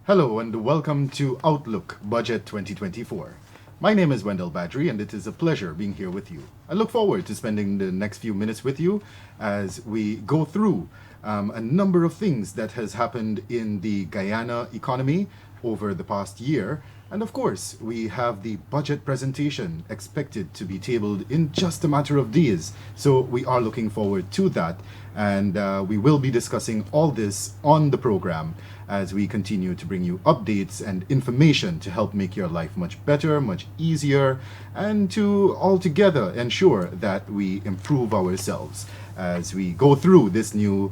Hello and welcome to Outlook Budget 2024. My name is Wendell Badry and it is a pleasure being here with you. I look forward to spending the next few minutes with you as we go through a number of things that has happened in the Guyana economy over the past year. And of course, we have the budget presentation expected to be tabled in just a matter of days. So we are looking forward to that. And we will be discussing all this on the program as we continue to bring you updates and information to help make your life much better, much easier, and to altogether ensure that we improve ourselves as we go through this new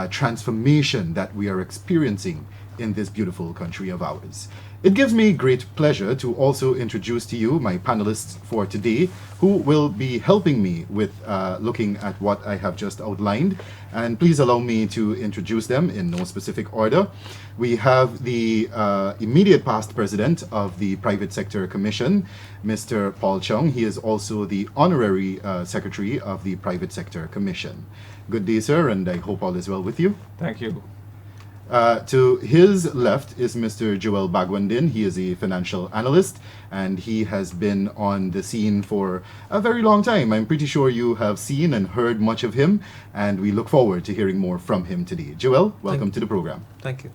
transformation that we are experiencing in this beautiful country of ours. It gives me great pleasure to also introduce to you my panelists for today, who will be helping me with looking at what I have just outlined. And please allow me to introduce them in no specific order. We have the immediate past president of the Private Sector Commission, Mr. Paul Chung. He is also the honorary secretary of the Private Sector Commission. Good day, sir, and I hope all is well with you. Thank you. To his left is Mr. Joel Bagwandin. He is a financial analyst and he has been on the scene for a very long time. I'm pretty sure you have seen and heard much of him, and we look forward to hearing more from him today. Joel, welcome to the program. Thank you.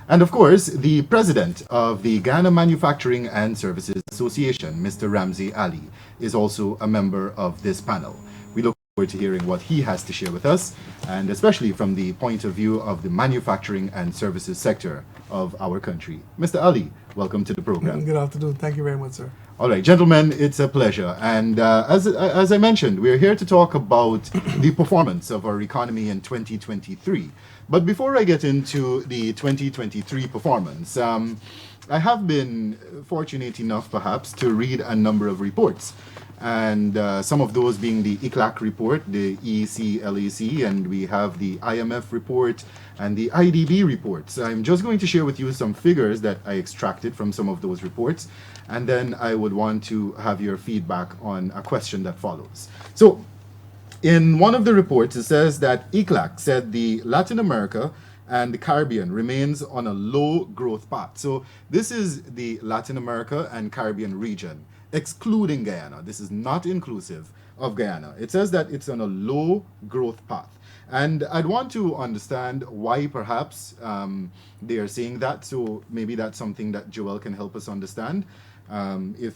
And of course, the president of the Guyana Manufacturing and Services Association, Mr. Ramsey Ali, is also a member of this panel. We look forward to hearing what he has to share with us, and especially from the point of view of the manufacturing and services sector of our country. Mr. Ali, welcome to the program. Good afternoon. Thank you very much, sir. All right, gentlemen, it's a pleasure. And as I mentioned, we're here to talk about the performance of our economy in 2023. But before I get into the 2023 performance, I have been fortunate enough, perhaps, to read a number of reports. And some of those being the ICLAC report, the ECLAC, and we have the IMF report and the IDB reports. I'm just going to share with you some figures that I extracted from some of those reports, and then I would want to have your feedback on a question that follows. So, in one of the reports, it says that ICLAC said the Latin America and the Caribbean remains on a low growth path. So this is the Latin America and Caribbean region, excluding Guyana. This is not inclusive of Guyana. It says that it's on a low growth path. And I'd want to understand why perhaps they are saying that. So maybe that's something that Joel can help us understand. If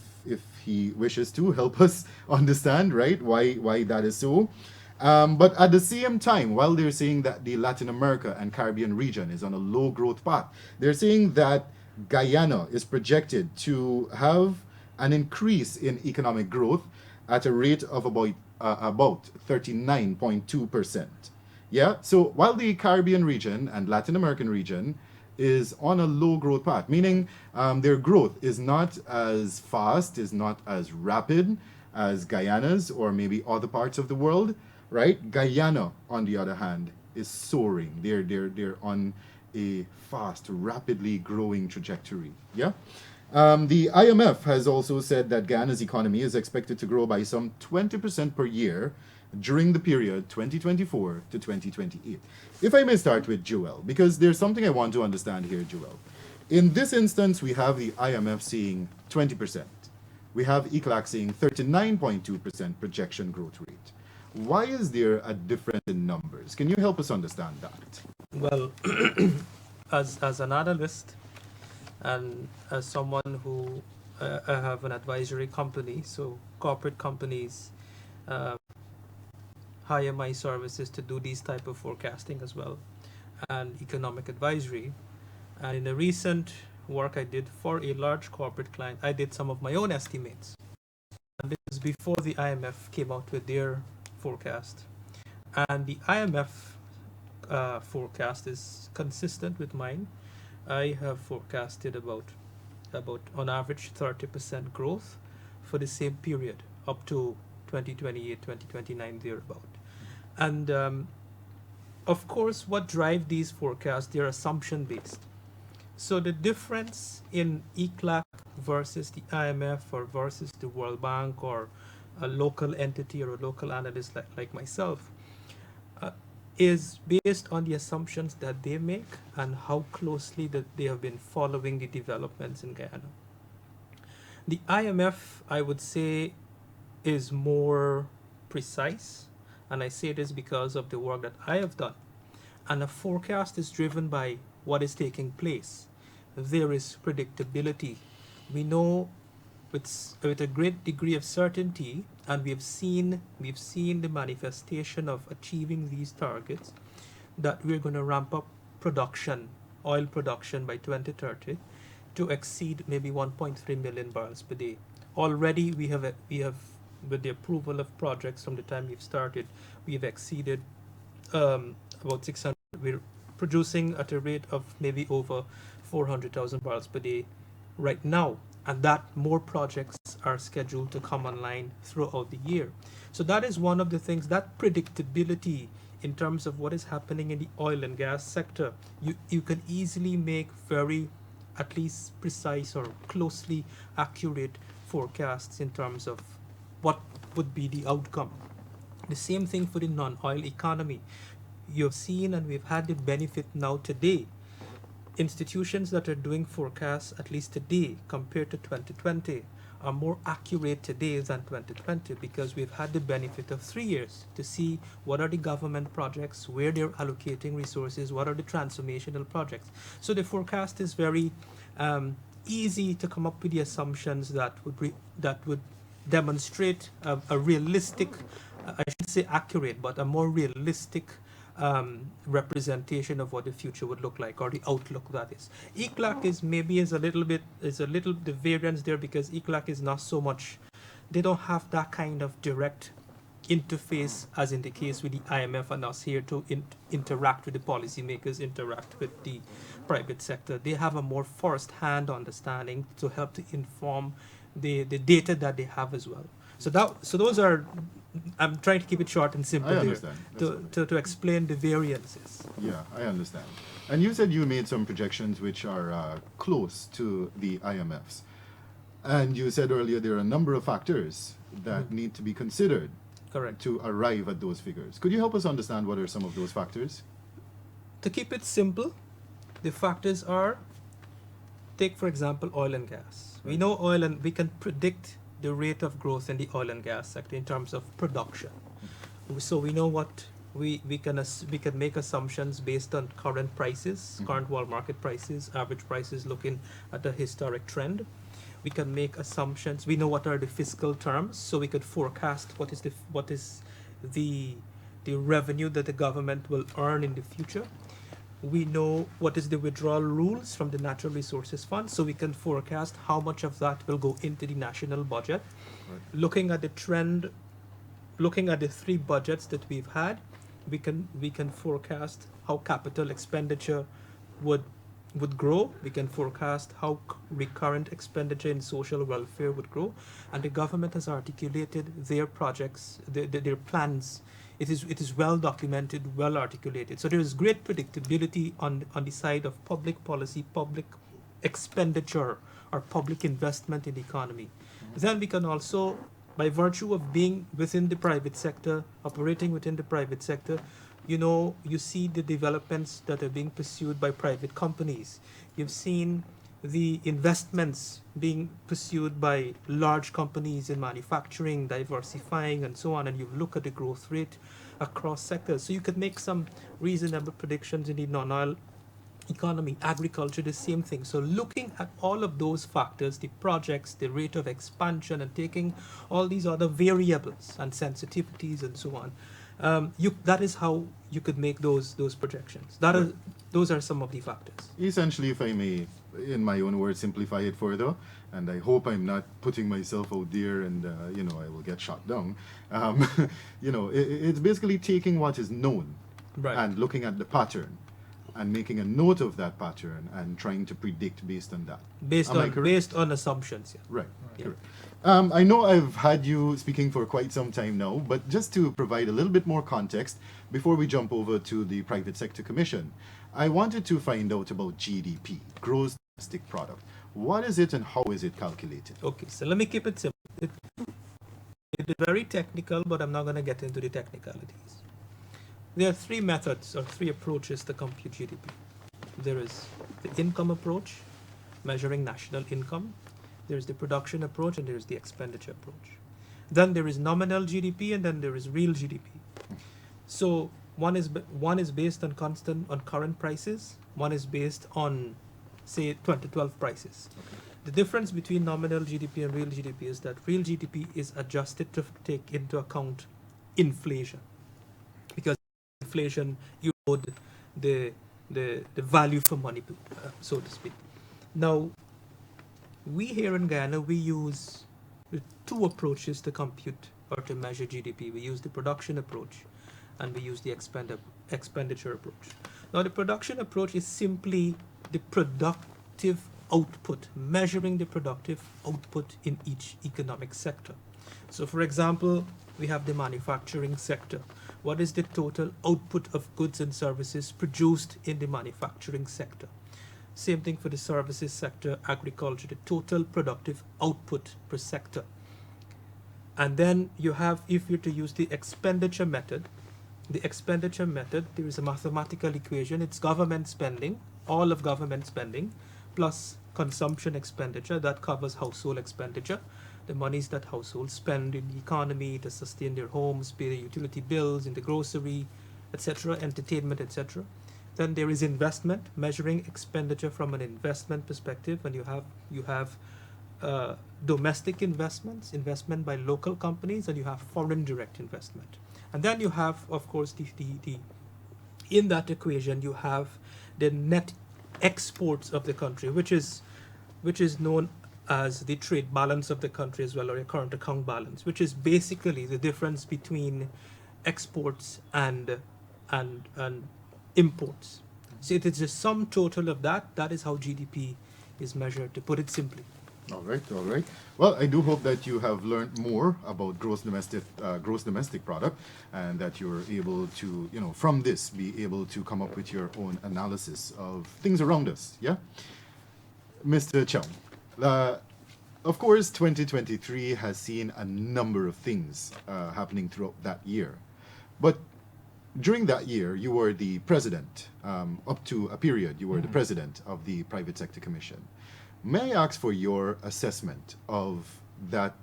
he wishes to help us understand, right, why that is so. But at the same time, while they're saying that the Latin America and Caribbean region is on a low growth path, they're saying that Guyana is projected to have an increase in economic growth at a rate of about 39.2%. Yeah, so while the Caribbean region and Latin American region is on a low growth path, meaning their growth is not as fast, is not as rapid as Guyana's or maybe other parts of the world, right? Guyana, on the other hand, is soaring. They're on a fast, rapidly growing trajectory. Yeah. The IMF has also said that Guyana's economy is expected to grow by some 20% per year during the period 2024 to 2028. If I may start with Joel, because there's something I want to understand here, Joel. In this instance, we have the IMF saying 20%. We have ICLAC saying 39.2% projection growth rate. Why is there a difference in numbers? Can you help us understand that? Well, as an analyst and as someone who I have an advisory company, so corporate companies hire my services to do these type of forecasting as well, and economic advisory. And in a recent work I did for a large corporate client, I did some of my own estimates. And this is before the IMF came out with their forecast. And the IMF forecast is consistent with mine. I have forecasted about on average 30% growth for the same period up to 2028, 2029 thereabout. And of course, what drive these forecasts, they're assumption based. So the difference in ECLAC versus the IMF or versus the World Bank or a local entity or a local analyst like myself, is based on the assumptions that they make and how closely that they have been following the developments in Guyana. The IMF, I would say, is more precise, and I say this because of the work that I have done. And a forecast is driven by what is taking place. There is predictability. We know with a great degree of certainty, and we've seen the manifestation of achieving these targets, that we're going to ramp up production, oil production by 2030 to exceed maybe 1.3 million barrels per day. Already we have with the approval of projects from the time we've started, we've exceeded about 600. We're producing at a rate of maybe over 400,000 barrels per day right now, and that more projects are scheduled to come online throughout the year. So that is one of the things, that predictability in terms of what is happening in the oil and gas sector. You can easily make very, at least precise or closely accurate forecasts in terms of what would be the outcome. The same thing for the non-oil economy. You've seen, and we've had the benefit now today, institutions that are doing forecasts, at least today, compared to 2020, are more accurate today than 2020, because we've had the benefit of 3 years to see what are the government projects, where they're allocating resources, what are the transformational projects. So the forecast is very easy to come up with the assumptions that would demonstrate a realistic, I should say accurate, but a more realistic representation of what the future would look like, or the outlook, that is. ECLAC is a little the variance there, because ECLAC is not so much, they don't have that kind of direct interface as in the case with the IMF and us here to interact with the policymakers, interact with the private sector. They have a more first-hand understanding to help to inform the data that they have as well. So those are, I'm trying to keep it short and simple I here understand. to explain the variances. Yeah, I understand. And you said you made some projections which are close to the IMF's. And you said earlier there are a number of factors that need to be considered Correct. to arrive at those figures. Could you help us understand what are some of those factors? To keep it simple, the factors are, take for example oil and gas. We know oil, and we can predict the rate of growth in the oil and gas sector in terms of production. So we know what we can make assumptions based on current prices, current world market prices, average prices, looking at the historic trend. We can make assumptions. We know what are the fiscal terms, so we could forecast what is the revenue that the government will earn in the future. We know what is the withdrawal rules from the Natural Resources Fund, so we can forecast how much of that will go into the national budget. Right. Looking at the trend, looking at the 3 budgets that we've had, we can forecast how capital expenditure would grow. We can forecast how recurrent expenditure in social welfare would grow, and the government has articulated their projects, their plans. It is well documented, well articulated. So there is great predictability on the side of public policy, public expenditure, or public investment in the economy. Then we can also, by virtue of being within the private sector, operating within the private sector, you see the developments that are being pursued by private companies. You've seen the investments being pursued by large companies in manufacturing, diversifying, and so on, and you look at the growth rate across sectors. So you could make some reasonable predictions in the non-oil economy. Agriculture, the same thing. So looking at all of those factors, the projects, the rate of expansion, and taking all these other variables and sensitivities and so on, that is how you could make those projections. Those are some of the factors. Essentially, if I may, in my own words, simplify it further, and I hope I'm not putting myself out there and, I will get shot down. It's basically taking what is known, Right. and looking at the pattern and making a note of that pattern and trying to predict based on that. Based on assumptions. Yeah. Right. Yeah. Correct. I know I've had you speaking for quite some time now, but just to provide a little bit more context before we jump over to the Private Sector Commission, I wanted to find out about GDP, Gross Domestic Product. What is it and how is it calculated? Okay, so let me keep it simple. It is very technical, but I'm not going to get into the technicalities. There are three methods or three approaches to compute GDP. There is the income approach, measuring national income. There's the production approach, and there's the expenditure approach. Then there is nominal GDP, and then there is real GDP. So one is based on current prices. One is based on, say, 2012 prices. The difference between nominal GDP and real GDP is that real GDP is adjusted to take into account inflation, because inflation erode the value for money, so to speak. Now, we here in Guyana, we use two approaches to compute or to measure GDP. We use the production approach and we use the expenditure approach. Now, the production approach is simply the productive output, measuring the productive output in each economic sector. So, for example, we have the manufacturing sector. What is the total output of goods and services produced in the manufacturing sector? Same thing for the services sector, agriculture, the total productive output per sector. And then you have, if you're to use the expenditure method, there is a mathematical equation. It's government spending, all of government spending, plus consumption expenditure that covers household expenditure, the monies that households spend in the economy to sustain their homes, pay the utility bills, in the grocery, etc., entertainment, etc. Then there is investment, measuring expenditure from an investment perspective, and you have domestic investments, investment by local companies, and you have foreign direct investment. And then you have, of course, the in that equation you have the net exports of the country, which is known as the trade balance of the country as well, or a current account balance, which is basically the difference between exports and imports. So it is the sum total of that. That is how GDP is measured, to put it simply. All right, all right. Well, I do hope that you have learned more about gross domestic product, and that you're able to, from this, be able to come up with your own analysis of things around us. Yeah, Mr. Chow. Of course, 2023 has seen a number of things happening throughout that year, but during that year, you were the president. Up to a period, you were the president of the Private Sector Commission. May I ask for your assessment of that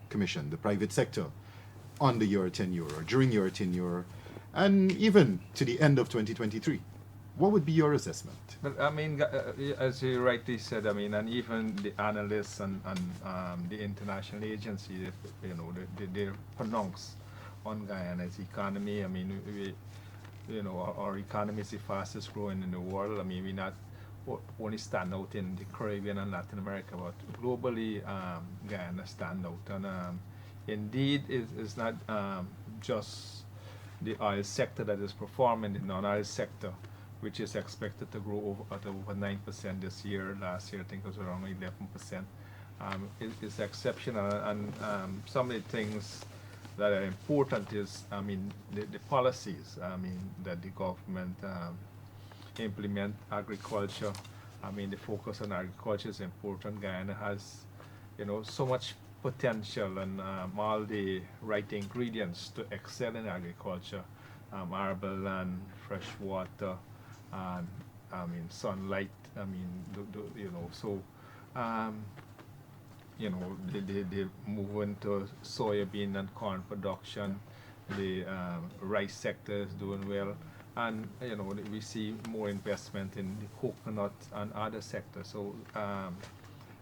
commission, the private sector, under your tenure, or during your tenure, and even to the end of 2023? What would be your assessment? Well, I mean, as you rightly said, I mean, and even the analysts and the international agency, they pronounce on Guyana's economy. I mean, our economy is the fastest growing in the world. I mean, we not only stand out in the Caribbean and Latin America, but globally, Guyana stand out. And indeed, it's not just the oil sector that is performing, the non-oil sector, which is expected to grow at over 9% this year. Last year, I think it was around 11%. It's exceptional, and some of the things that are important is, I mean, the policies, I mean, that the government implement. Agriculture, I mean, the focus on agriculture is important. Guyana has, so much potential and all the right ingredients to excel in agriculture. Arable land, fresh water, and I mean, sunlight. I mean, so they move into soybean and corn production. The rice sector is doing well, and we see more investment in the coconut and other sectors. So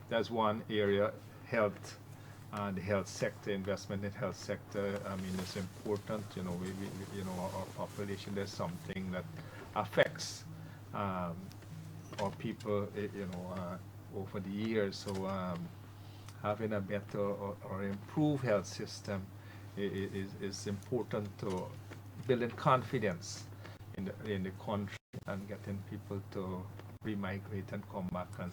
that's one area. Health, the health sector, investment in health sector, I mean, it's important. Our population, there's something that affects our people, over the years. So having a better or improved health system is important to building confidence in the country and getting people to remigrate and come back and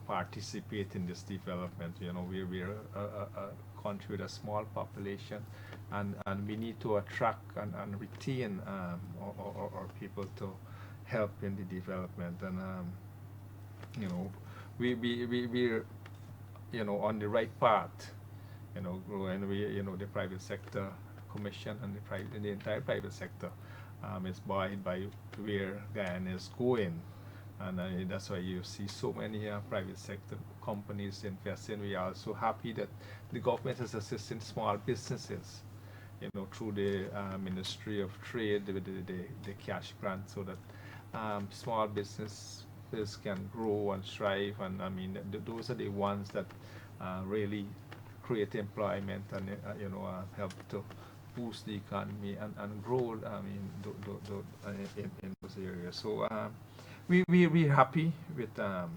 participate in this development. We're a country with a small population, and we need to attract and retain our people to help in the development. And we're on the right path, growing. The private sector commission and the entire private sector is buoyed by where Guyana is going. And that's why you see so many private sector companies investing. We are also happy that the government is assisting small businesses, through the Ministry of Trade with the cash grant, so that small businesses can grow and strive. And I mean, those are the ones that really create employment and help to boost the economy and grow. I mean, in those areas. So we're happy with the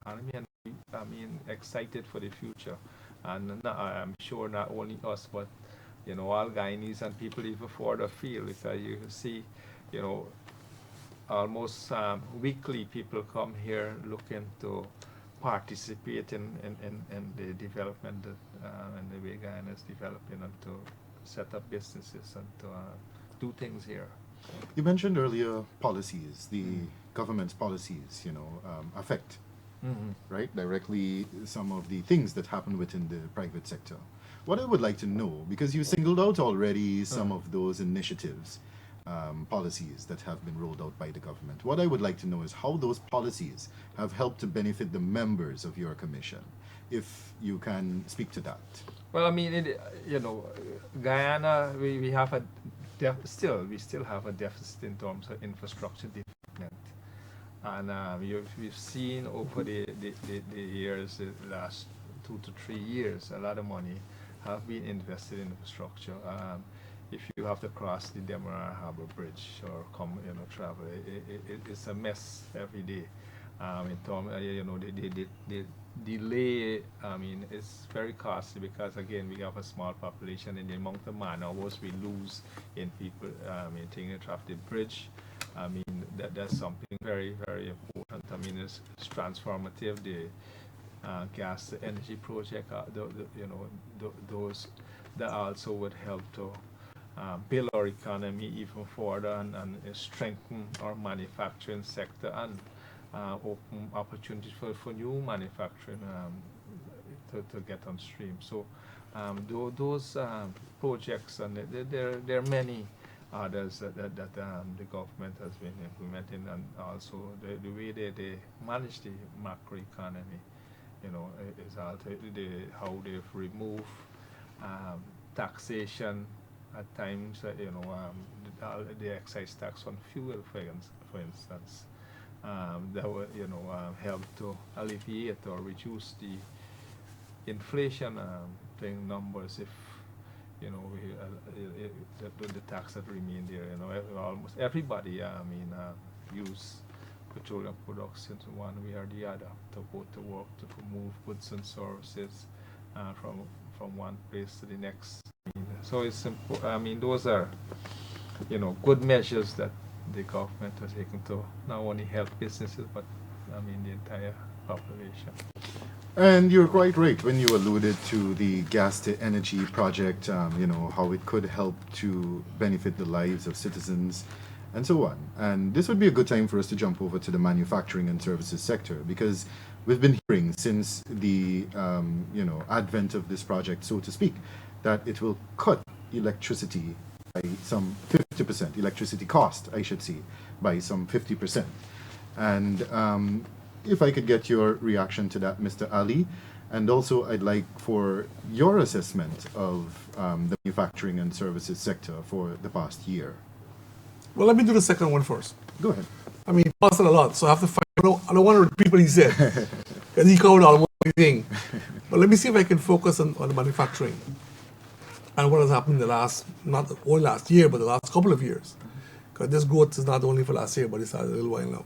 economy, and I mean, excited for the future. And I'm sure not only us, but all Guyanese and people even further afield, because you see, you know, almost weekly people come here looking to participate in the development and the way Guyana is developing, and to set up businesses and to do things here. You mentioned earlier policies, the government's policies, affect, right, directly some of the things that happen within the private sector. What I would like to know, because you singled out already some of those initiatives, policies that have been rolled out by the government. What I would like to know is how those policies have helped to benefit the members of your commission, if you can speak to that. Well, I mean, Guyana, we have a we still have a deficit in terms of infrastructure development, and we've seen over the years, the last 2 to 3 years, a lot of money have been invested in infrastructure. If you have to cross the Demerara Harbor Bridge or travel, it's a mess every day. In terms, the delay, I mean, it's very costly, because again, we have a small population, and the amount of man hours we lose in people maintaining the bridge. I mean, that's something very, very important. I mean, it's transformative. The gas to energy project, those that also would help to build our economy even further, and strengthen our manufacturing sector, and open opportunities for new manufacturing to get on stream. So those projects, and there are many others that the government has been implementing, and also the way they manage the macroeconomy, is how they've removed taxation at times, the excise tax on fuel, for instance, that would help to alleviate or reduce the inflation thing numbers, if the tax that remain there. Almost everybody use petroleum products in one way or the other to go to work, to move goods and services from one place to the next. So it's important. I mean, those are good measures that the government has taken to not only help businesses, but I mean the entire population. And you're quite right when you alluded to the gas to energy project, how it could help to benefit the lives of citizens and so on. And this would be a good time for us to jump over to the manufacturing and services sector, because we've been hearing since the advent of this project, so to speak, that it will cut electricity by some 50%, electricity cost, I should say, by some 50%. And if I could get your reaction to that, Mr. Ali, and also I'd like for your assessment of the manufacturing and services sector for the past year. Well, let me do the second one first. Go ahead. I mean, he passed it a lot, so I have to find. I don't want to repeat what he said, because he covered almost everything. But let me see if I can focus on the manufacturing and what has happened in the last, not only last year, but the last couple of years. Because this growth is not only for last year, but it's a little while now.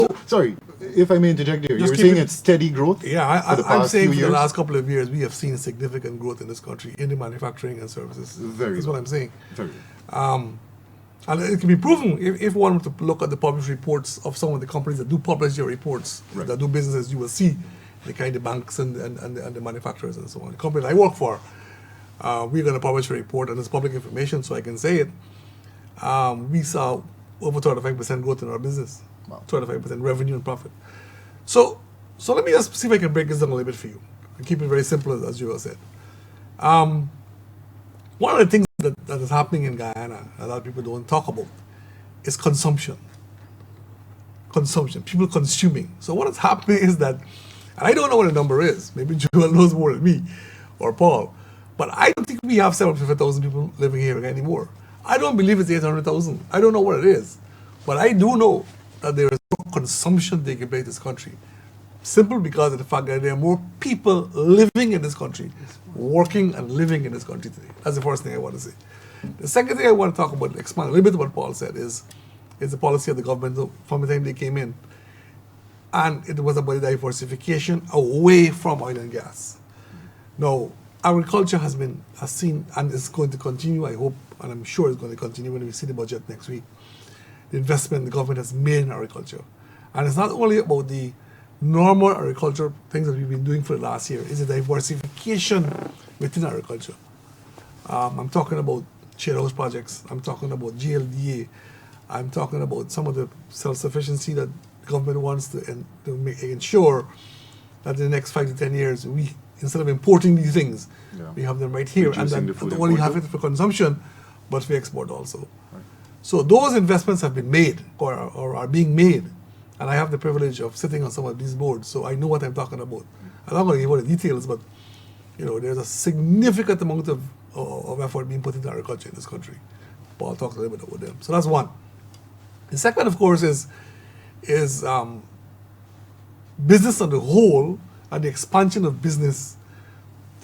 So, sorry, if I may interject here, you're saying it's steady growth? Yeah, I'm saying for the last couple of years, we have seen significant growth in this country in the manufacturing and services. That's what I'm saying. Very and it can be proven if one were to look at the published reports of some of the companies that do publish their reports, that do businesses, you will see the kind of banks and the manufacturers and so on. The company that I work for, we're going to publish a report, and it's public information, so I can say it. We saw over 35% growth in our business, 35% revenue and profit. So let me just see if I can break this down a little bit for you and keep it very simple, as you have said. One of the things that is happening in Guyana, a lot of people don't talk about, is consumption. Consumption, people consuming. So what is happening is that, and I don't know what the number is, maybe Joel knows more than me, or Paul, but I don't think we have 750,000 people living here anymore. I don't believe it's 800,000. I don't know what it is. But I do know that there is more consumption taking place in this country, simply because of the fact that there are more people living in this country, working and living in this country today. That's the first thing I want to say. The second thing I want to talk about, expand a little bit on what Paul said, is the policy of the government from the time they came in. And it was about diversification away from oil and gas. Now, agriculture has seen, and is going to continue, I hope, and I'm sure it's going to continue when we see the budget next week, the investment the government has made in agriculture. And it's not only about the normal agriculture things that we've been doing for the last year, it's a diversification within agriculture. I'm talking about share house projects, I'm talking about GLDA, I'm talking about some of the self-sufficiency that the government wants to ensure that in the next 5 to 10 years, we, instead of importing these things, we have them right here. Reducing And the then food not only have imported. it for consumption, but for export also. So those investments have been made or are being made. And I have the privilege of sitting on some of these boards, so I know what I'm talking about. I'm not going to give all the details, but there's a significant amount of effort being put into agriculture in this country. Paul talked a little bit about them. So that's one. The second, of course, is business on the whole, and the expansion of business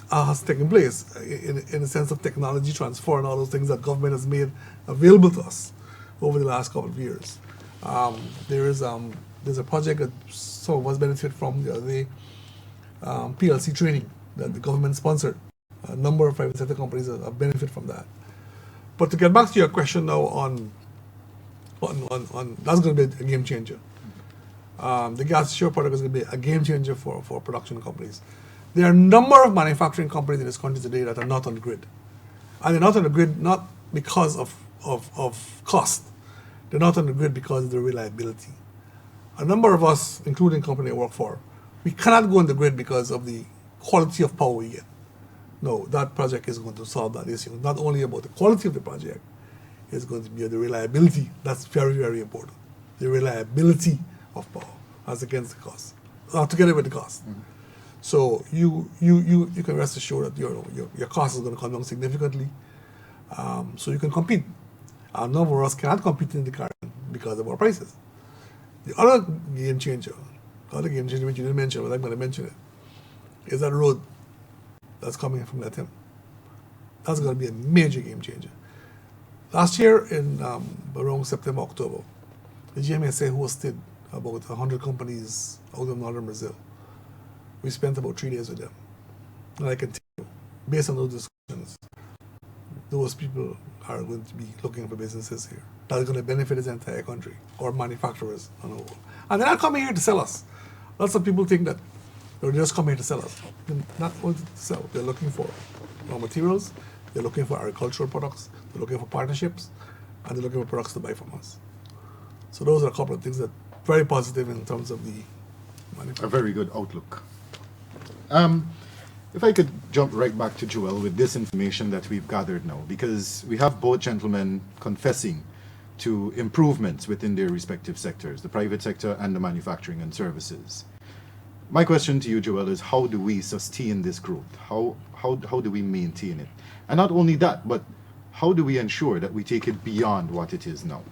has taken place in the sense of technology transfer and all those things that government has made available to us over the last couple of years. There's a project that some of us benefit from the other day, PLC training that the government sponsored. A number of private sector companies have benefited from that. But to get back to your question now on that's going to be a game changer. The gas share product is going to be a game changer for production companies. There are a number of manufacturing companies in this country today that are not on the grid. And they're not on the grid not because of cost. They're not on the grid because of the reliability. A number of us, including the company I work for, we cannot go on the grid because of the quality of power we get. No, that project is going to solve that issue. Not only about the quality of the project, it's going to be the reliability. That's very, very important. The reliability of power as against the cost, together with the cost. Mm-hmm. So you can rest assured that your cost is going to come down significantly, so you can compete. A number of us cannot compete in the current because of our prices. The other game changer which you didn't mention, but I'm going to mention it, is that road that's coming from Latin. That's going to be a major game changer. Last year in around September, October, the GMSA hosted about 100 companies out of northern Brazil. We spent about 3 days with them. And I can tell you, based on those discussions, those people are going to be looking for businesses here that are going to benefit this entire country, or manufacturers on the whole. And they're not coming here to sell us. Lots of people think that they're just coming here to sell us. They're not going to sell. They're looking for raw materials, they're looking for agricultural products, they're looking for partnerships, and they're looking for products to buy from us. So those are a couple of things that are very positive in terms of the manufacturing. A very good outlook. If I could jump right back to Joel with this information that we've gathered now, because we have both gentlemen confessing to improvements within their respective sectors, the private sector and the manufacturing and services. My question to you, Joel, is how do we sustain this growth? How do we maintain it? And not only that, but how do we ensure that we take it beyond what it is now?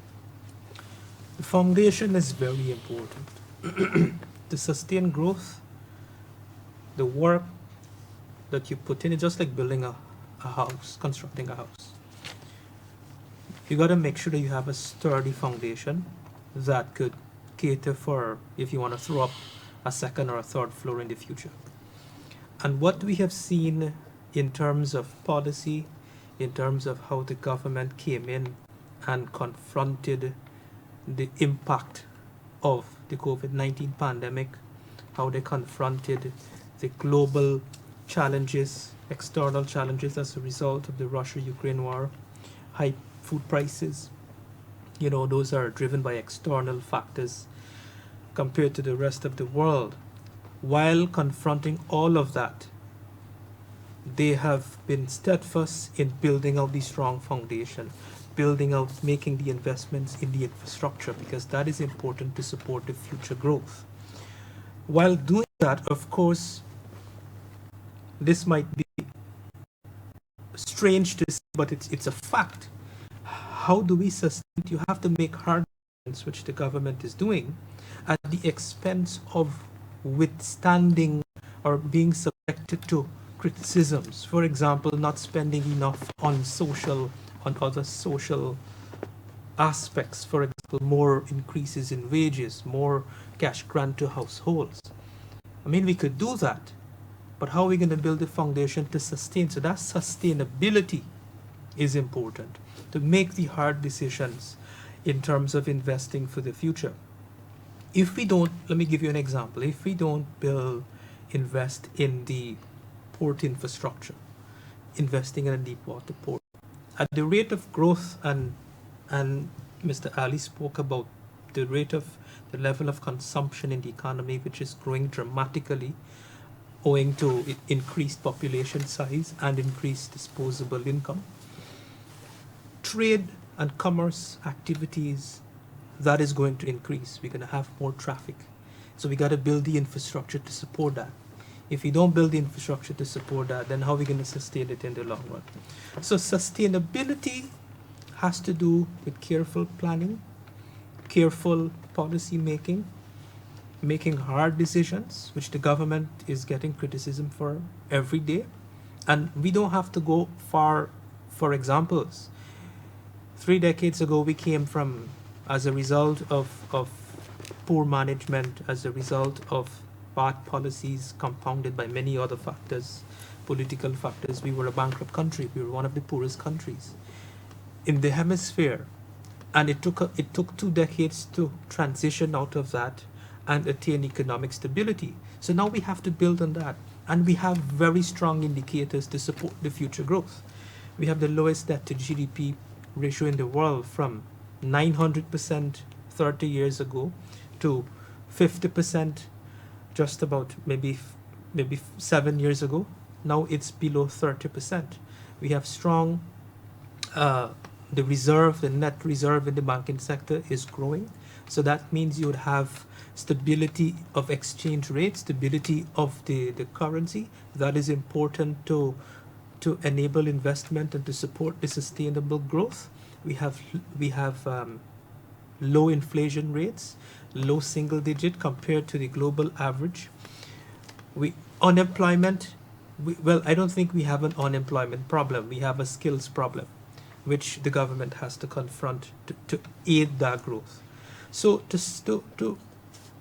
The foundation is very important. To sustain growth, the work that you put in it, just like building a house, constructing a house. You got to make sure that you have a sturdy foundation that could cater for if you want to throw up a second or a third floor in the future. And what we have seen in terms of policy, in terms of how the government came in and confronted the impact of the COVID-19 pandemic, how they confronted the global challenges, external challenges as a result of the Russia-Ukraine war, high food prices, those are driven by external factors compared to the rest of the world. While confronting all of that, they have been steadfast in building out the strong foundation, building out, making the investments in the infrastructure, because that is important to support the future growth. While doing that, of course, this might be strange to say, but it's a fact. How do we sustain? You have to make hard decisions, which the government is doing, at the expense of withstanding or being subjected to criticisms. For example, not spending enough on other social aspects. For example, more increases in wages, more cash grant to households. I mean, we could do that, but how are we going to build a foundation to sustain? So that sustainability is important, to make the hard decisions in terms of investing for the future. If we don't, let me give you an example. If we don't invest in the port infrastructure, investing in a deep water port, at the rate of growth, and Mr. Ali spoke about the rate of the level of consumption in the economy, which is growing dramatically owing to increased population size and increased disposable income. Trade and commerce activities, that is going to increase. We're going to have more traffic. So we got to build the infrastructure to support that. If we don't build the infrastructure to support that, then how are we going to sustain it in the long run? So sustainability has to do with careful planning, careful policy making, making hard decisions, which the government is getting criticism for every day. And we don't have to go far for examples. 3 decades ago, we came from, as a result of poor management, as a result of bad policies compounded by many other factors, political factors, we were a bankrupt country. We were one of the poorest countries in the hemisphere. And it took 2 decades to transition out of that and attain economic stability. So now we have to build on that. And we have very strong indicators to support the future growth. We have the lowest debt to GDP ratio in the world, from 900% 30 years ago to 50% just about maybe 7 years ago. Now it's below 30%. We have strong, the net reserve in the banking sector is growing. So that means you would have stability of exchange rate, stability of the currency. That is important to enable investment and to support the sustainable growth. We have low inflation rates, low single digit compared to the global average. Unemployment, I don't think we have an unemployment problem. We have a skills problem, which the government has to confront to aid that growth. So to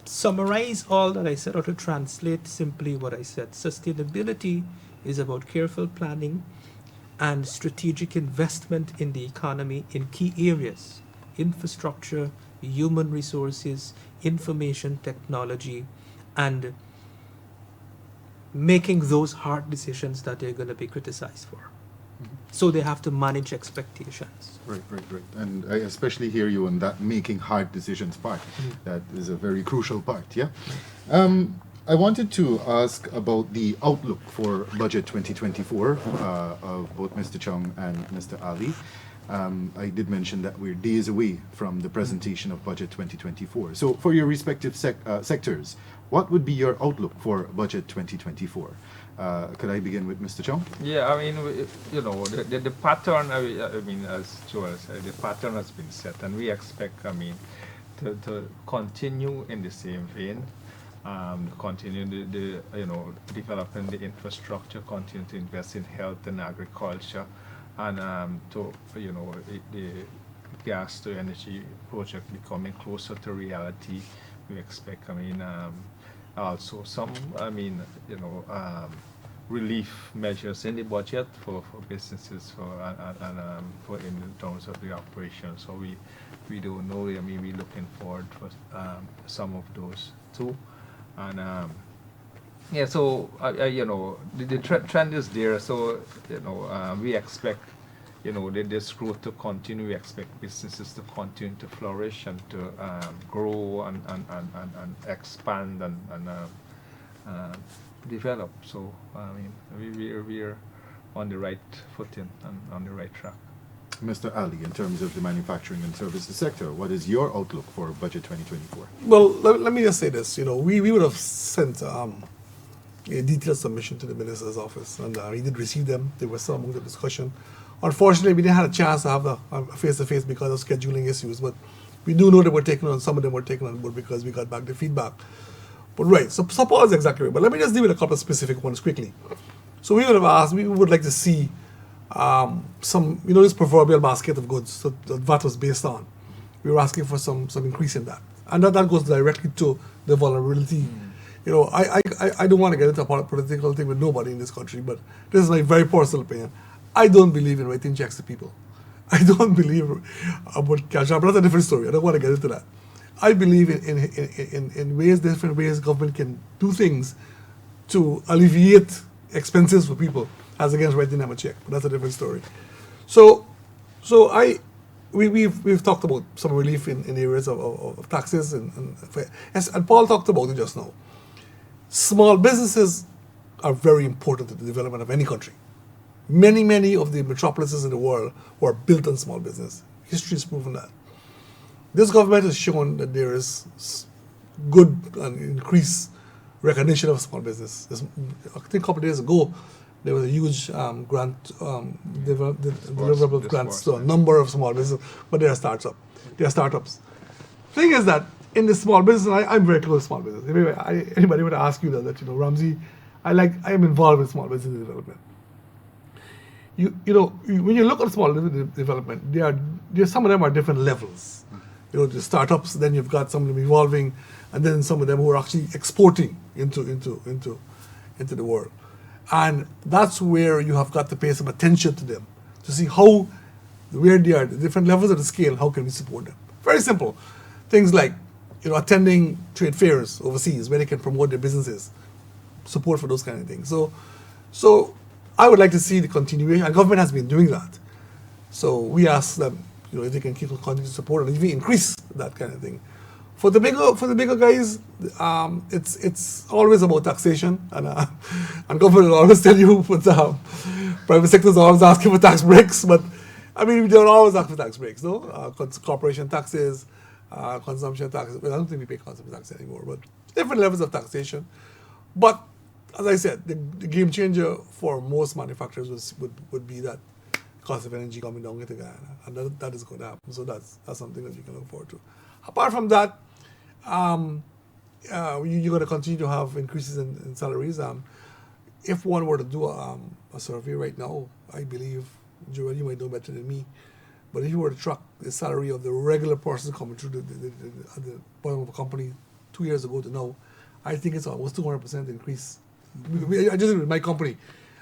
summarize all that I said, or to translate simply what I said, sustainability is about careful planning and strategic investment in the economy in key areas: infrastructure, human resources, information technology, and making those hard decisions that they're going to be criticized for. So they have to manage expectations. Right. And I especially hear you on that making hard decisions part. That is a very crucial part, yeah? I wanted to ask about the outlook for Budget 2024 of both Mr. Chung and Mr. Ali. I did mention that we're days away from the presentation of Budget 2024. So for your respective sectors, what would be your outlook for Budget 2024? Could I begin with Mr. Chung? Yeah, I mean, the pattern, I mean, as Joel said, the pattern has been set, and we expect, to continue in the same vein. Continue developing the infrastructure, continue to invest in health and agriculture, and the gas to energy project becoming closer to reality. We expect, also some, relief measures in the budget for businesses for in terms of the operation. So we don't know. We're looking forward for some of those too. And so the trend is there. So we expect this growth to continue. We expect businesses to continue to flourish and to grow and expand and develop. So we're on the right footing and on the right track. Mr. Ali, in terms of the manufacturing and services sector, what is your outlook for budget 2024? Well, let me just say this. We would have sent a detailed submission to the minister's office, and he did receive them. They were still among the discussion. Unfortunately, we didn't have a chance to have a face-to-face because of scheduling issues, but we do know they were taken on, some of them were taken on board because we got back the feedback. But right, so Paul is exactly right. But let me just deal with a couple of specific ones quickly. So we would have asked, we would like to see some, this proverbial basket of goods that VAT was based on. We were asking for some increase in that. And that goes directly to the vulnerability. I don't want to get into a political thing with nobody in this country, but this is my very personal opinion. I don't believe in writing checks to people. I don't believe about cash out, but that's a different story. I don't want to get into that. I believe in different ways government can do things to alleviate expenses for people, as against writing them a check. But that's a different story. We've talked about some relief in areas of taxes and Paul talked about it just now. Small businesses are very important to the development of any country. Many of the metropolises in the world were built on small business. History has proven that. This government has shown that there is good and increased recognition of small business. I think a couple of days ago, there was a huge grant, deliverable grants to a number of small businesses, but they are startups. Thing is that in the small business, I'm very close to small business. Anybody would ask you that, Ramsey, I am involved in small business development. When you look at small business development, some of them are different levels. The startups, then you've got some of them evolving, and then some of them who are actually exporting into the world. And that's where you have got to pay some attention to them to see where they are, the different levels of the scale, how can we support them. Very simple. Things like, attending trade fairs overseas where they can promote their businesses, support for those kind of things. So I would like to see the continuation, and government has been doing that. So we ask them, if they can continue to support and even increase that kind of thing. For the bigger guys, it's always about taxation, and government will always tell you, but private sector is always asking for tax breaks. But I mean, we don't always ask for tax breaks, no? Corporation taxes, consumption taxes. Well, I don't think we pay consumption tax anymore, but different levels of taxation. But as I said, the game changer for most manufacturers would be that cost of energy coming down into Guyana, and that is going to happen. So that's something that you can look forward to. Apart from that, you're going to continue to have increases in salaries. If one were to do a survey right now, I believe, Joel, you might know better than me, but if you were to track the salary of the regular person coming through the bottom of a company 2 years ago to now, I think it's almost 200% increase. I just with my company.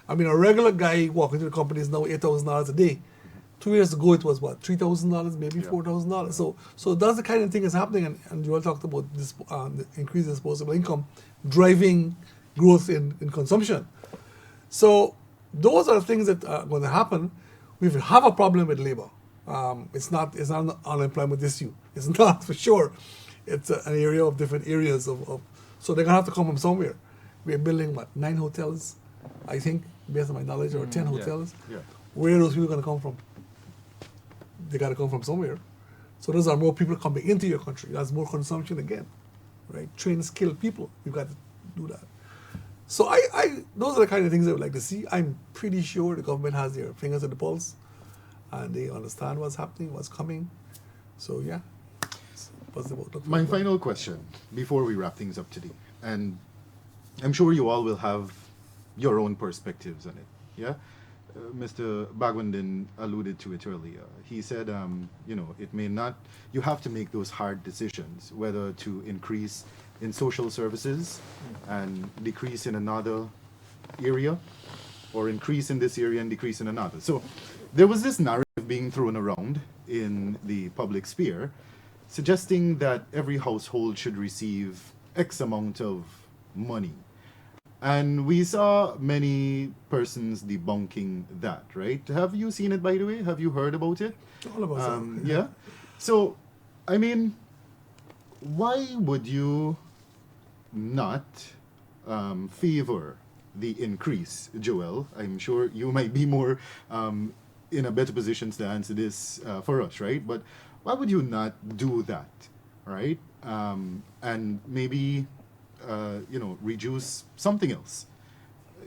I mean, a regular guy walking to the company is now $8,000 a day. 2 years ago, it was what, $3,000, maybe $4,000. So that's the kind of thing that's happening. And Joel talked about this the increase in disposable income driving growth in consumption. So those are things that are going to happen. We have a problem with labor. It's not an unemployment issue. It's not for sure. It's an area of different areas of so they're gonna have to come from somewhere. We're building 9 hotels, I think, based on my knowledge, or 10 hotels. Yeah. Where are those people gonna come from? They gotta come from somewhere. So those are more people coming into your country. That's more consumption again, right? Train skilled people. You've got to do that. So I those are the kind of things I would like to see. I'm pretty sure the government has their fingers at the pulse, and they understand what's happening, what's coming. So yeah. My final question before we wrap things up today, and I'm sure you all will have your own perspectives on it. Yeah, Mr. Bagwandin alluded to it earlier. He said, it may not. You have to make those hard decisions whether to increase in social services and decrease in another area, or increase in this area and decrease in another. So there was this narrative being thrown around in the public sphere, suggesting that every household should receive X amount of money. And we saw many persons debunking that, right? Have you seen it, by the way? Have you heard about it? All about it. Yeah. So, I mean, why would you not favor the increase? Joel, I'm sure you might be more in a better position to answer this for us, right? But why would you not do that, right? And maybe, reduce something else.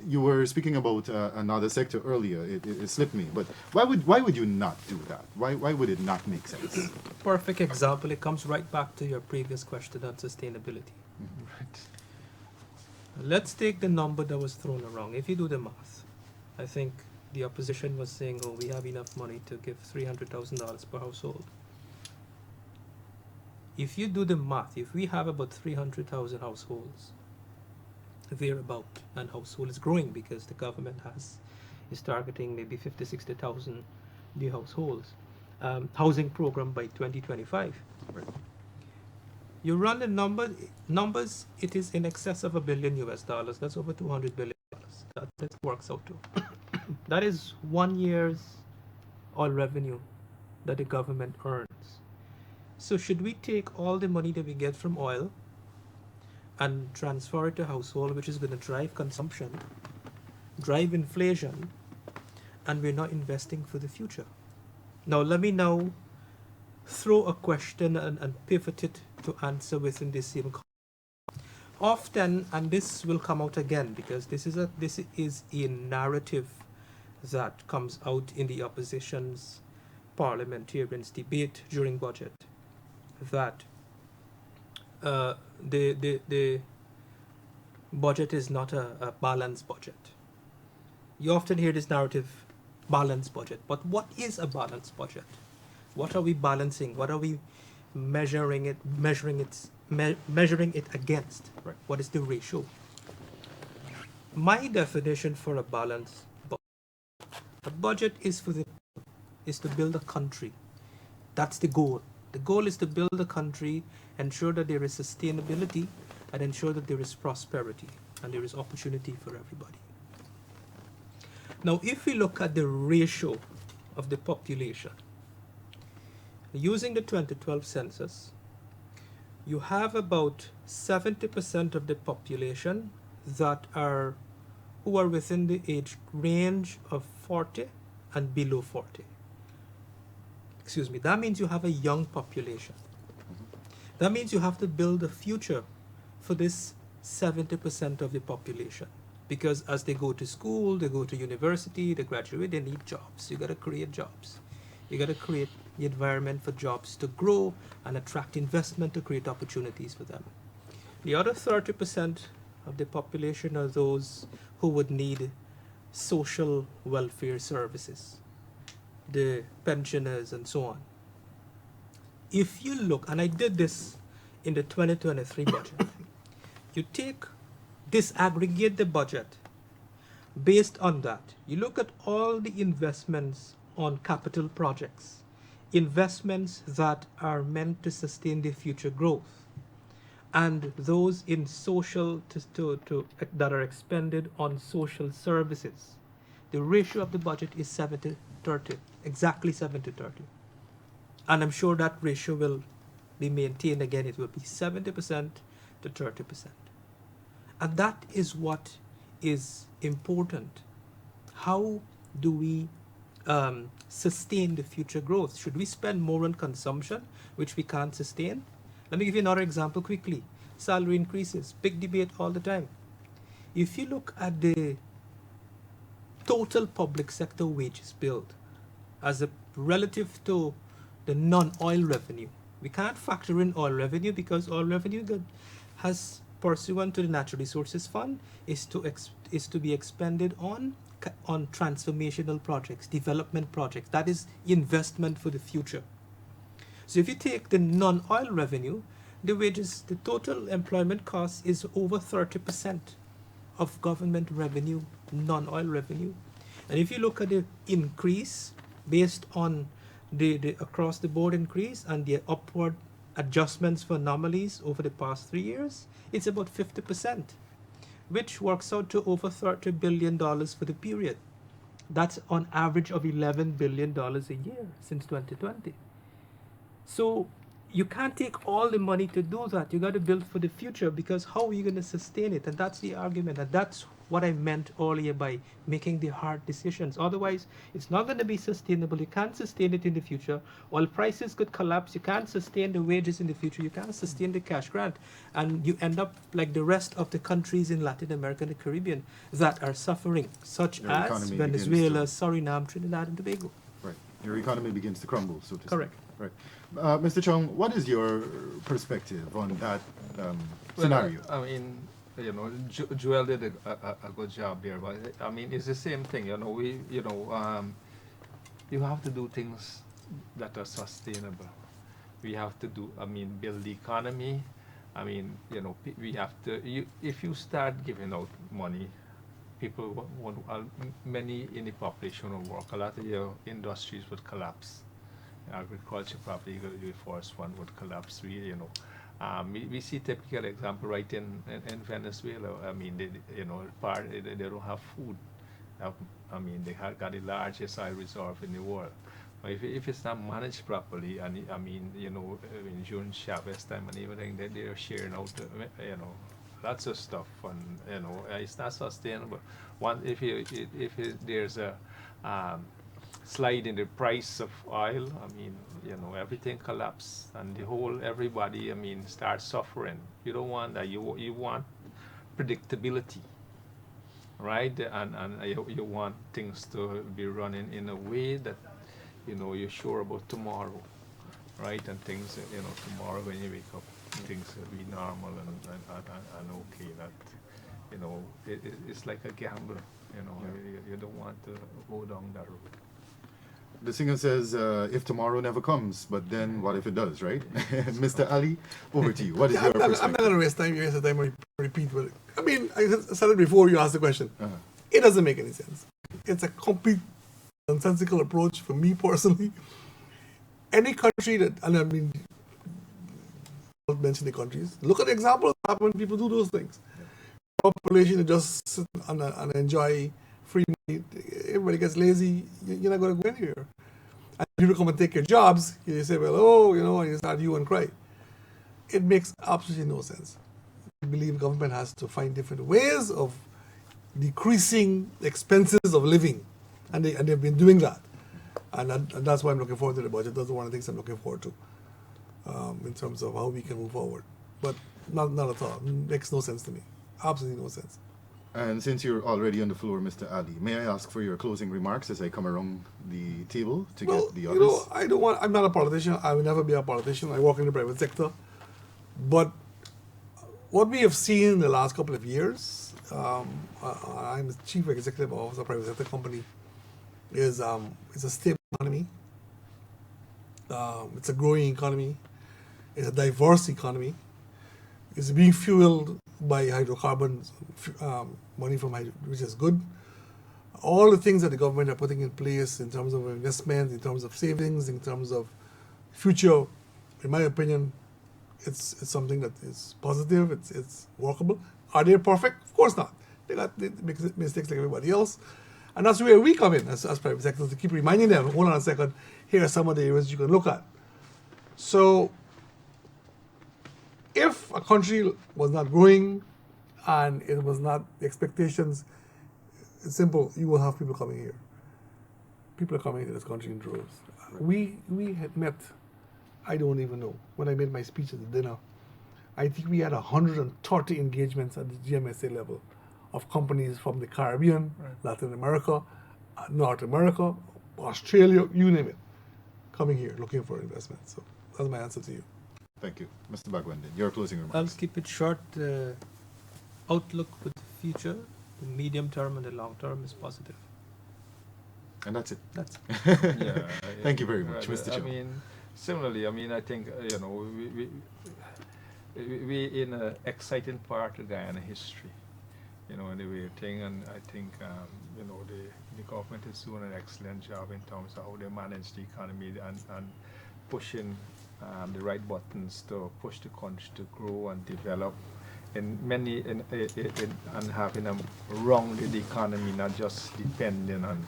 You were speaking about another sector earlier. It slipped me. But why would you not do that? Why would it not make sense? Perfect example. It comes right back to your previous question on sustainability. Right. Let's take the number that was thrown around. If you do the math, I think the opposition was saying, oh, we have enough money to give $300,000 per household. If you do the math, if we have about 300,000 households, thereabout, and household is growing because the government is targeting maybe 50, 60,000 new households, housing program by 2025. Right. You run the numbers, it is in excess of $1 billion US. That's over $200 billion. That works out to. That is 1 year's oil revenue that the government earns. So should we take all the money that we get from oil and transfer it to household, which is going to drive consumption, drive inflation, and we're not investing for the future? Now let me now throw a question and pivot it to answer within the same often, and this will come out again because this is a narrative that comes out in the opposition's parliamentarians' debate during budget, that the budget is not a balanced budget. You often hear this narrative, balanced budget, but what is a balanced budget? What are we balancing? What are we measuring it against? Right. What is the ratio? My definition for a balanced budget, a budget is to build a country. That's the goal. The goal is to build a country, ensure that there is sustainability, and ensure that there is prosperity and there is opportunity for everybody. Now, if we look at the ratio of the population, using the 2012 census, you have about 70% of the population who are within the age range of 40 and below 40. Excuse me, that means you have a young population. That means you have to build a future for this 70% of the population. Because as they go to school, they go to university, they graduate, they need jobs. You gotta create jobs. You gotta create the environment for jobs to grow and attract investment to create opportunities for them. The other 30% of the population are those who would need social welfare services, the pensioners and so on. If you look, and I did this in the 2023 budget, you disaggregate the budget based on that. You look at all the investments on capital projects, investments that are meant to sustain the future growth, and those in social that are expended on social services. The ratio of the budget is 70-30, exactly 70-30. And I'm sure that ratio will be maintained again. It will be 70% to 30%. And that is what is important. How do we sustain the future growth? Should we spend more on consumption, which we can't sustain? Let me give you another example quickly. Salary increases, big debate all the time. If you look at the total public sector wages billed as a relative to the non-oil revenue, we can't factor in oil revenue because oil revenue has, pursuant to the Natural Resources Fund, is to be expended on transformational projects, development projects. That is investment for the future. So if you take the non-oil revenue, the wages, the total employment cost is over 30% of government revenue, non-oil revenue. And if you look at the increase based on the across the board increase and the upward adjustments for anomalies over the past 3 years, it's about 50%, which works out to over $30 billion for the period. That's on average of $11 billion a year since 2020. So you can't take all the money to do that. You got to build for the future, because how are you going to sustain it? And that's the argument, and that's what I meant earlier by making the hard decisions. Otherwise, it's not going to be sustainable. You can't sustain it in the future. Oil prices could collapse. You can't sustain the wages in the future. You can't sustain the cash grant. And you end up like the rest of the countries in Latin America and the Caribbean that are suffering, such Your as economy Venezuela, begins Suriname, Trinidad, and Tobago. Right. Your economy begins to crumble, so to Correct. speak. Right. Mr. Chung, what is your perspective on that Well, scenario? I mean, Joel did a good job there, but I mean, it's the same thing. You have to do things that are sustainable. We have to build the economy. I mean, we have to. If you start giving out money, people won't. Many in the population will work. A lot of your industries would collapse. Agriculture, probably the first one would collapse. We see typical example right in Venezuela. I mean, they don't have food. They have got the largest oil reserve in the world. But if it's not managed properly, and in June Chavez time and everything, they're sharing out, lots of stuff, and it's not sustainable. There's a slide in the price of oil, everything collapse, and everybody, starts suffering. You don't want that. You want predictability, right? And you want things to be running in a way that, you're sure about tomorrow, right? And things, tomorrow when you wake up, things will be normal and okay. That, it's like a gamble, you don't want to go down that road. The singer says, if tomorrow never comes, but then what if it does, right? Mr. Ali, over to you. What is your I'm perspective? not going to waste time. You waste the time and repeat. But I said it before you asked the question. Uh-huh. It doesn't make any sense. It's a complete nonsensical approach for me personally. Any country that, and I'll mention the countries. Look at the examples that happen when people do those things. Population that just sit and enjoy free money. Everybody gets lazy. You're not going to go anywhere. And people come and take your jobs. You say, well, and you start you and cry. It makes absolutely no sense. I believe government has to find different ways of decreasing the expenses of living, and they've been doing that. And that's why I'm looking forward to the budget. That's one of the things I'm looking forward to in terms of how we can move forward. But not at all. It makes no sense to me. Absolutely no sense. And since you're already on the floor, Mr. Ali, may I ask for your closing remarks as I come around the table to get the others? I'm not a politician. I will never be a politician. I work in the private sector. But what we have seen in the last couple of years, I'm the chief executive of a private sector company, is it's a stable economy. It's a growing economy. It's a diverse economy. It's being fueled by hydrocarbons, money from which is good. All the things that the government are putting in place in terms of investment, in terms of savings, in terms of future, in my opinion, it's something that is positive. It's workable. Are they perfect? Of course not. They make mistakes like everybody else, and that's where we come in as private sector to keep reminding them. Hold on a second. Here are some of the areas you can look at. So, if a country was not growing and it was not the expectations, it's simple. You will have people coming here. People are coming to this country in droves. We had met, I don't even know, when I made my speech at the dinner, I think we had 130 engagements at the GMSA level of companies from the Caribbean, Latin America, North America, Australia, you name it, coming here looking for investment. So that's my answer to you. Thank you. Mr. Bagwandin, your closing I'll remarks. keep it short. Outlook with the future, the medium term and the long term is positive. And that's it. That's it. Yeah, Thank you very much, Mr. Chung. Similarly, I think we in an exciting part of Guyana history, in the way thing, and I think the government is doing an excellent job in terms of how they manage the economy and pushing the right buttons to push the country to grow and develop and having a rounded economy, not just depending on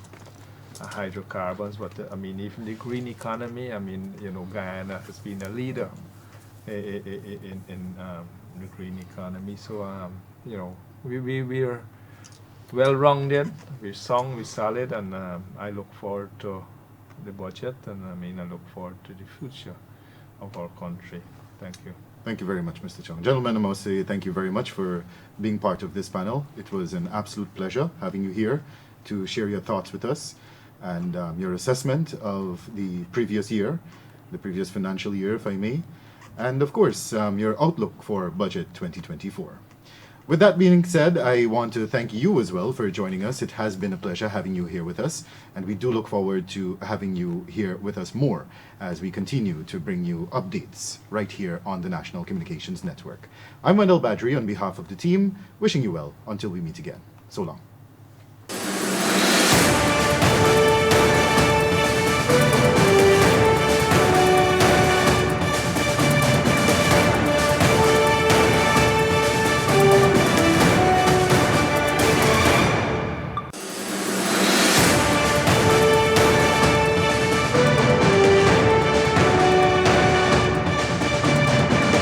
hydrocarbons, but even the green economy. Guyana has been a leader in the green economy. So we're well-rounded, we're strong, we're solid, and I look forward to the budget, and I mean, I look forward to the future of our country. Thank you. Thank you very much, Mr. Chung. Gentlemen, I must say thank you very much for being part of this panel. It was an absolute pleasure having you here to share your thoughts with us and your assessment of the previous year, the previous financial year, if I may, and of course, your outlook for Budget 2024. With that being said, I want to thank you as well for joining us. It has been a pleasure having you here with us, and we do look forward to having you here with us more as we continue to bring you updates right here on the National Communications Network. I'm Wendell Badri on behalf of the team, wishing you well until we meet again. So long.